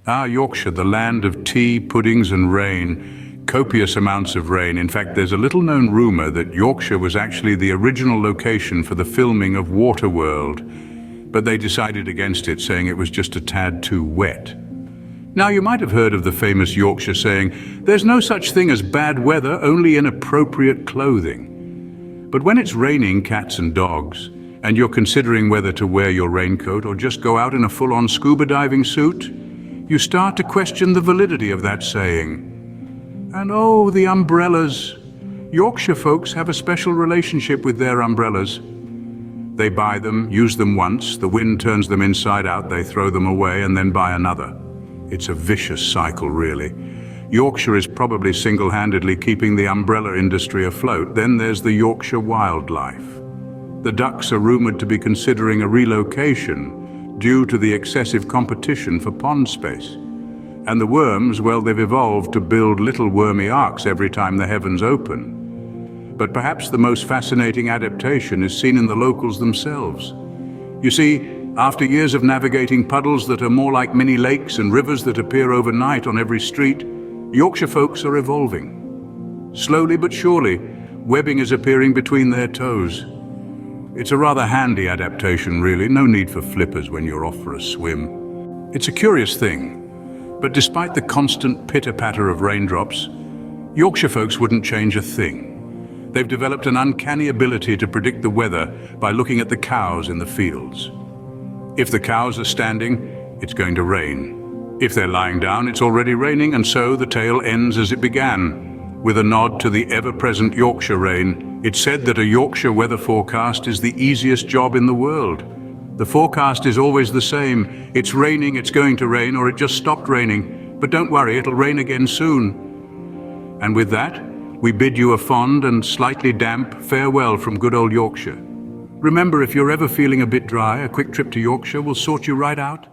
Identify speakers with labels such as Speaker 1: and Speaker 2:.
Speaker 1: Ah, Yorkshire, the land of tea, puddings and rain. Copious amounts of rain. In fact, there's a little-known rumour that Yorkshire was actually the original location for the filming of Waterworld, but they decided against it, saying it was just a tad too wet. Now, you might have heard of the famous Yorkshire saying, "There's no such thing as bad weather, only inappropriate clothing." But when it's raining cats and dogs, and you're considering whether to wear your raincoat or just go out in a full-on scuba diving suit, you start to question the validity of that saying. And oh, the umbrellas. Yorkshire folks have a special relationship with their umbrellas. They buy them, use them once, the wind turns them inside out, they throw them away and then buy another. It's a vicious cycle, really. Yorkshire is probably single-handedly keeping the umbrella industry afloat. Then there's the Yorkshire wildlife. The ducks are rumoured to be considering a relocation due to the excessive competition for pond space. And the worms, well, they've evolved to build little wormy arks every time the heavens open. But perhaps the most fascinating adaptation is seen in the locals themselves. You see, after years of navigating puddles that are more like mini lakes and rivers that appear overnight on every street, Yorkshire folks are evolving. Slowly but surely, webbing is appearing between their toes. It's a rather handy adaptation, really. No need for flippers when you're off for a swim. It's a curious thing, but despite the constant pitter-patter of raindrops, Yorkshire folks wouldn't change a thing. They've developed an uncanny ability to predict the weather by looking at the cows in the fields. If the cows are standing, it's going to rain. If they're lying down, it's already raining, and so the tale ends as it began. With a nod to the ever-present Yorkshire Rain, it's said that a Yorkshire weather forecast is the easiest job in the world. The forecast is always the same. It's raining, it's going to rain, or it just stopped raining. But don't worry, it'll rain again soon. And with that, we bid you a fond and slightly damp farewell from good old Yorkshire. Remember, if you're ever feeling a bit dry, a quick trip to Yorkshire will sort you right out.